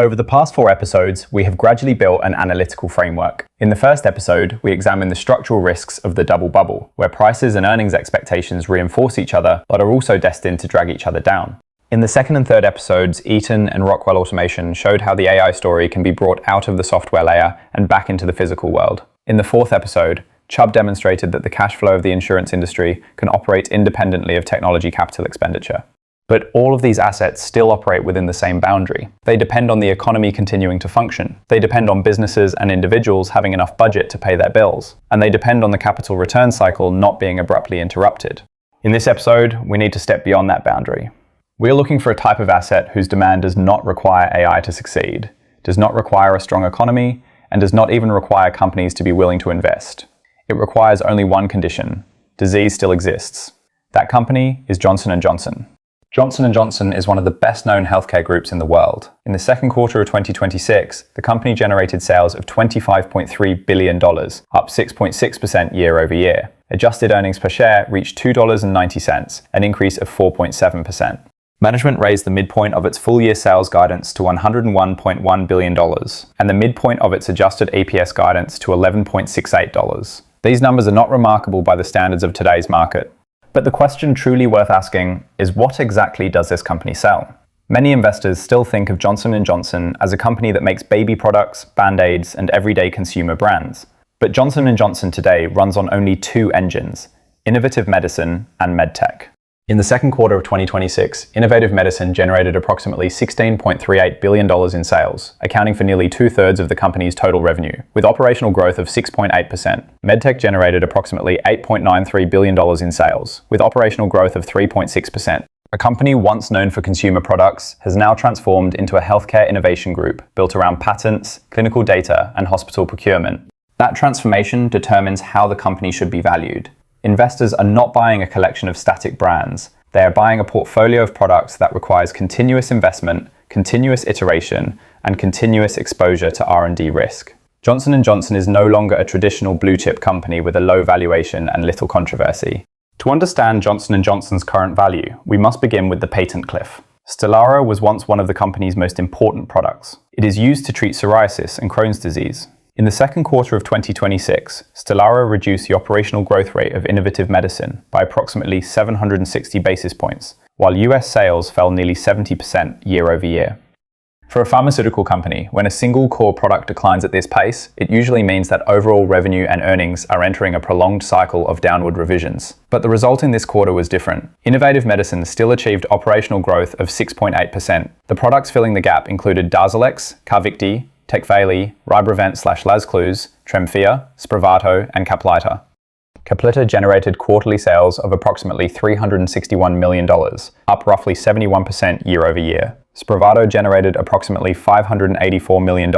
Over the past 4 episodes, we have gradually built an analytical framework. In the first episode, we examined the structural risks of the double bubble, where prices and earnings expectations reinforce each other, but are also destined to drag each other down. In the second and third episodes, Eaton and Rockwell Automation showed how the AI story can be brought out of the software layer and back into the physical world. In the fourth episode, Chubb demonstrated that the cash flow of the insurance industry can operate independently of technology capital expenditure. But all of these assets still operate within the same boundary. They depend on the economy continuing to function. They depend on businesses and individuals having enough budget to pay their bills. And they depend on the capital return cycle not being abruptly interrupted. In this episode, we need to step beyond that boundary. We're looking for a type of asset whose demand does not require AI to succeed, does not require a strong economy, and does not even require companies to be willing to invest. It requires only one condition: disease still exists. That company is Johnson & Johnson. Johnson & Johnson is one of the best-known healthcare groups in the world. In the second quarter of 2026, the company generated sales of $25.3 billion, up 6.6% year-over-year. Adjusted earnings per share reached $2.90, an increase of 4.7%. Management raised the midpoint of its full-year sales guidance to $101.1 billion, and the midpoint of its adjusted EPS guidance to $11.68. These numbers are not remarkable by the standards of today's market. But the question truly worth asking is, what exactly does this company sell? Many investors still think of Johnson & Johnson as a company that makes baby products, band-aids, and everyday consumer brands. But Johnson & Johnson today runs on only 2 engines: innovative medicine and MedTech. In the second quarter of 2026, innovative medicine generated approximately $16.38 billion in sales, accounting for nearly 2/3 of the company's total revenue, with operational growth of 6.8%. MedTech generated approximately $8.93 billion in sales, with operational growth of 3.6%. A company once known for consumer products has now transformed into a healthcare innovation group built around patents, clinical data, and hospital procurement. That transformation determines how the company should be valued. Investors are not buying a collection of static brands. They are buying a portfolio of products that requires continuous investment, continuous iteration, and continuous exposure to R&D risk. Johnson & Johnson is no longer a traditional blue-chip company with a low valuation and little controversy. To understand Johnson & Johnson's current value, we must begin with the patent cliff. STELARA was once one of the company's most important products. It is used to treat psoriasis and Crohn's disease. In the second quarter of 2026, STELARA reduced the operational growth rate of innovative medicine by approximately 760 basis points, while US sales fell nearly 70% year-over-year. For a pharmaceutical company, when a single core product declines at this pace, it usually means that overall revenue and earnings are entering a prolonged cycle of downward revisions. But the result in this quarter was different. Innovative medicine still achieved operational growth of 6.8%. The products filling the gap included Darzalex, Carvykti, Tecvayli, Rybrevant/Lazcluze, Tremfya, Spravato, and Caplyta. Caplyta generated quarterly sales of approximately $361 million, up roughly 71% year-over-year. Spravato generated approximately $584 million,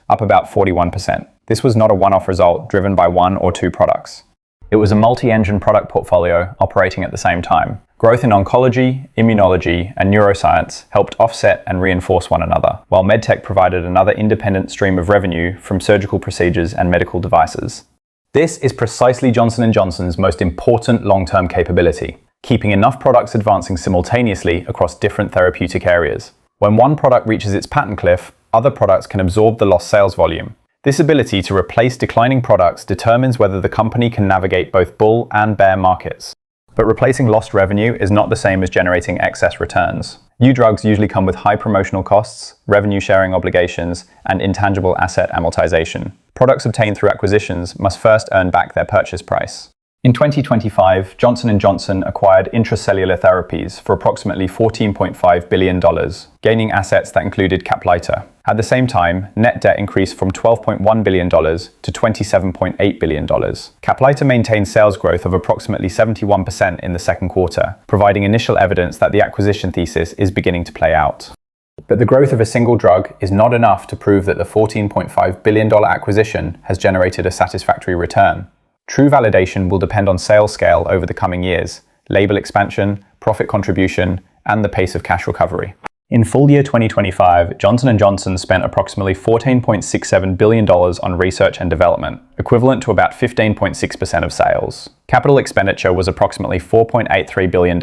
up about 41%. This was not a one-off result driven by 1 or 2 products. It was a multi-engine product portfolio operating at the same time. Growth in oncology, immunology, and neuroscience helped offset and reinforce one another, while MedTech provided another independent stream of revenue from surgical procedures and medical devices. This is precisely Johnson & Johnson's most important long-term capability, keeping enough products advancing simultaneously across different therapeutic areas. When one product reaches its patent cliff, other products can absorb the lost sales volume. This ability to replace declining products determines whether the company can navigate both bull and bear markets. But replacing lost revenue is not the same as generating excess returns. New drugs usually come with high promotional costs, revenue sharing obligations, and intangible asset amortization. Products obtained through acquisitions must first earn back their purchase price. In 2025, Johnson & Johnson acquired Intra-Cellular Therapies for approximately $14.5 billion, gaining assets that included Caplyta. At the same time, net debt increased from $12.1 billion to $27.8 billion. Caplyta maintained sales growth of approximately 71% in the second quarter, providing initial evidence that the acquisition thesis is beginning to play out. But the growth of a single drug is not enough to prove that the $14.5 billion acquisition has generated a satisfactory return. True validation will depend on sales scale over the coming years, label expansion, profit contribution, and the pace of cash recovery. In full year 2025, Johnson & Johnson spent approximately $14.67 billion on research and development, equivalent to about 15.6% of sales. Capital expenditure was approximately $4.83 billion.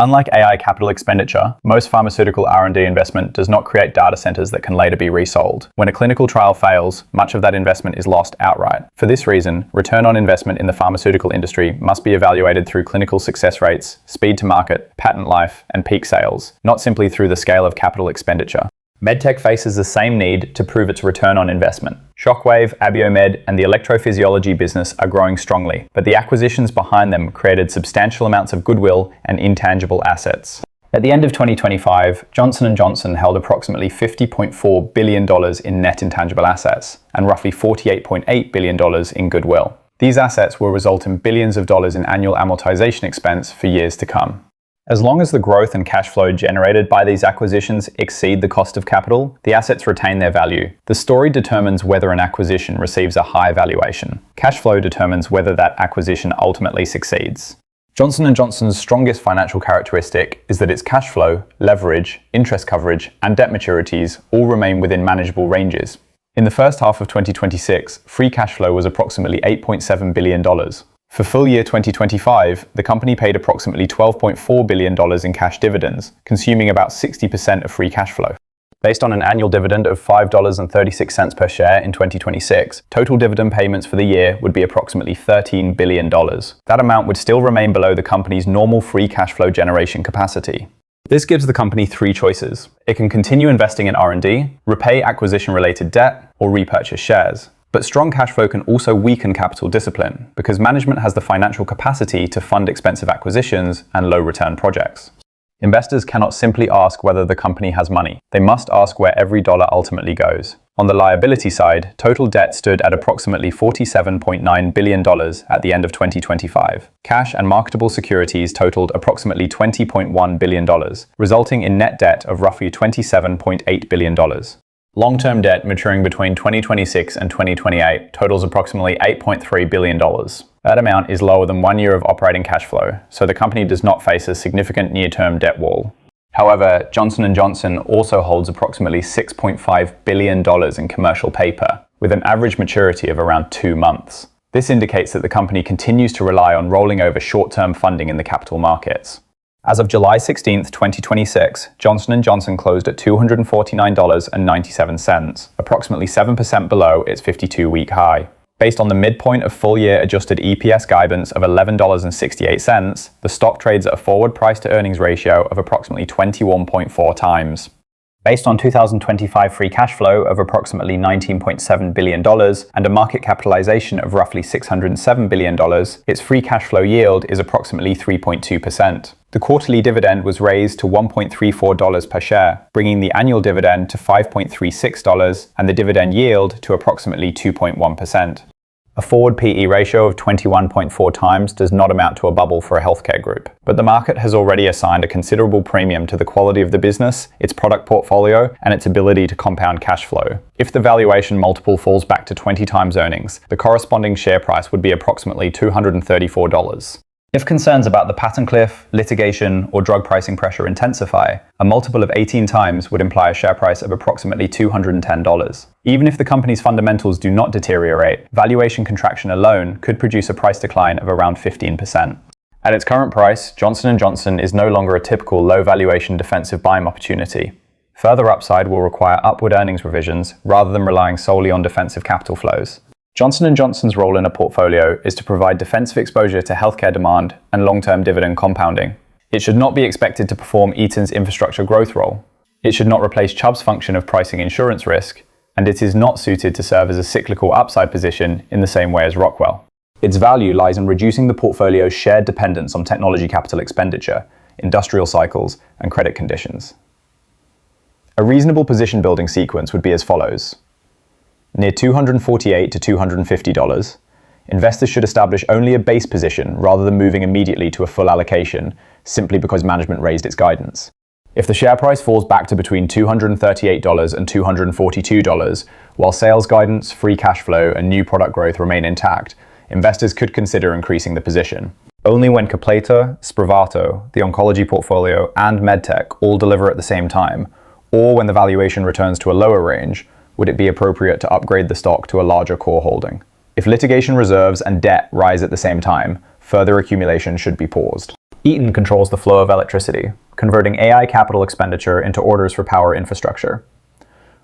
Unlike AI capital expenditure, most pharmaceutical R&D investment does not create data centers that can later be resold. When a clinical trial fails, much of that investment is lost outright. For this reason, return on investment in the pharmaceutical industry must be evaluated through clinical success rates, speed to market, patent life, and peak sales, not simply through the scale of capital expenditure. MedTech faces the same need to prove its return on investment. Shockwave, Abiomed, and the electrophysiology business are growing strongly, but the acquisitions behind them created substantial amounts of goodwill and intangible assets. At the end of 2025, Johnson & Johnson held approximately $50.4 billion in net intangible assets and roughly $48.8 billion in goodwill. These assets will result in billions of dollars in annual amortization expense for years to come. As long as the growth and cash flow generated by these acquisitions exceed the cost of capital, the assets retain their value. The story determines whether an acquisition receives a high valuation. Cash flow determines whether that acquisition ultimately succeeds. Johnson & Johnson's strongest financial characteristic is that its cash flow, leverage, interest coverage, and debt maturities all remain within manageable ranges. In the first half of 2026, free cash flow was approximately $8.7 billion. For full year 2025, the company paid approximately $12.4 billion in cash dividends, consuming about 60% of free cash flow. Based on an annual dividend of $5.36 per share in 2026, total dividend payments for the year would be approximately $13 billion. That amount would still remain below the company's normal free cash flow generation capacity. This gives the company three choices. It can continue investing in R&D, repay acquisition-related debt, or repurchase shares. But strong cash flow can also weaken capital discipline, because management has the financial capacity to fund expensive acquisitions and low-return projects. Investors cannot simply ask whether the company has money. They must ask where every dollar ultimately goes. On the liability side, total debt stood at approximately $47.9 billion at the end of 2025. Cash and marketable securities totaled approximately $20.1 billion, resulting in net debt of roughly $27.8 billion. Long-term debt maturing between 2026 and 2028 totals approximately $8.3 billion. That amount is lower than 1 year of operating cash flow, so the company does not face a significant near-term debt wall. However, Johnson & Johnson also holds approximately $6.5 billion in commercial paper, with an average maturity of around 2 months. This indicates that the company continues to rely on rolling over short-term funding in the capital markets. As of July 16, 2026, Johnson & Johnson closed at $249.97, approximately 7% below its 52-week high. Based on the midpoint of full-year adjusted EPS guidance of $11.68, the stock trades at a forward price-to-earnings ratio of approximately 21.4 times. Based on 2025 free cash flow of approximately $19.7 billion and a market capitalization of roughly $607 billion, its free cash flow yield is approximately 3.2%. The quarterly dividend was raised to $1.34 per share, bringing the annual dividend to $5.36 and the dividend yield to approximately 2.1%. A forward PE ratio of 21.4 times does not amount to a bubble for a healthcare group, but the market has already assigned a considerable premium to the quality of the business, its product portfolio, and its ability to compound cash flow. If the valuation multiple falls back to 20 times earnings, the corresponding share price would be approximately $234. If concerns about the patent cliff, litigation, or drug pricing pressure intensify, a multiple of 18 times would imply a share price of approximately $210. Even if the company's fundamentals do not deteriorate, valuation contraction alone could produce a price decline of around 15%. At its current price, Johnson & Johnson is no longer a typical low-valuation defensive buying opportunity. Further upside will require upward earnings revisions rather than relying solely on defensive capital flows. Johnson & Johnson's role in a portfolio is to provide defensive exposure to healthcare demand and long-term dividend compounding. It should not be expected to perform Eaton's infrastructure growth role. It should not replace Chubb's function of pricing insurance risk, and it is not suited to serve as a cyclical upside position in the same way as Rockwell. Its value lies in reducing the portfolio's shared dependence on technology capital expenditure, industrial cycles, and credit conditions. A reasonable position building sequence would be as follows. Near $248 to $250, investors should establish only a base position rather than moving immediately to a full allocation, simply because management raised its guidance. If the share price falls back to between $238 and $242, while sales guidance, free cash flow, and new product growth remain intact, investors could consider increasing the position. Only when Capleata, Spravato, the oncology portfolio, and MedTech all deliver at the same time, or when the valuation returns to a lower range, would it be appropriate to upgrade the stock to a larger core holding. If litigation reserves and debt rise at the same time, further accumulation should be paused. Eaton controls the flow of electricity, converting AI capital expenditure into orders for power infrastructure.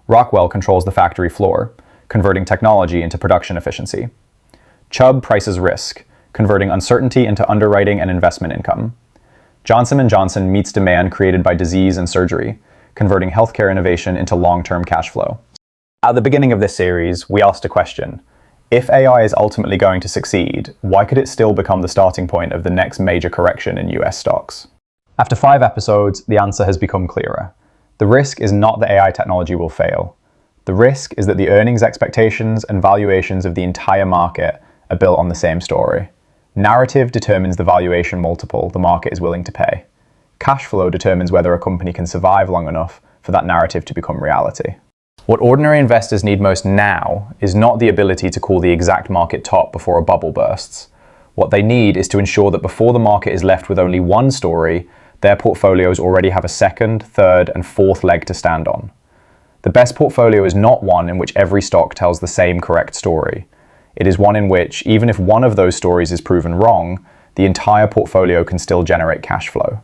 Rockwell controls the factory floor, converting technology into production efficiency. Chubb prices risk, converting uncertainty into underwriting and investment income. Johnson & Johnson meets demand created by disease and surgery, converting healthcare innovation into long-term cash flow. At the beginning of this series, we asked a question. If AI is ultimately going to succeed, why could it still become the starting point of the next major correction in US stocks? After 5 episodes, the answer has become clearer. The risk is not that AI technology will fail. The risk is that the earnings expectations and valuations of the entire market are built on the same story. Narrative determines the valuation multiple the market is willing to pay. Cash flow determines whether a company can survive long enough for that narrative to become reality. What ordinary investors need most now is not the ability to call the exact market top before a bubble bursts. What they need is to ensure that before the market is left with only one story, their portfolios already have a second, third, and fourth leg to stand on. The best portfolio is not one in which every stock tells the same correct story. It is one in which, even if one of those stories is proven wrong, the entire portfolio can still generate cash flow.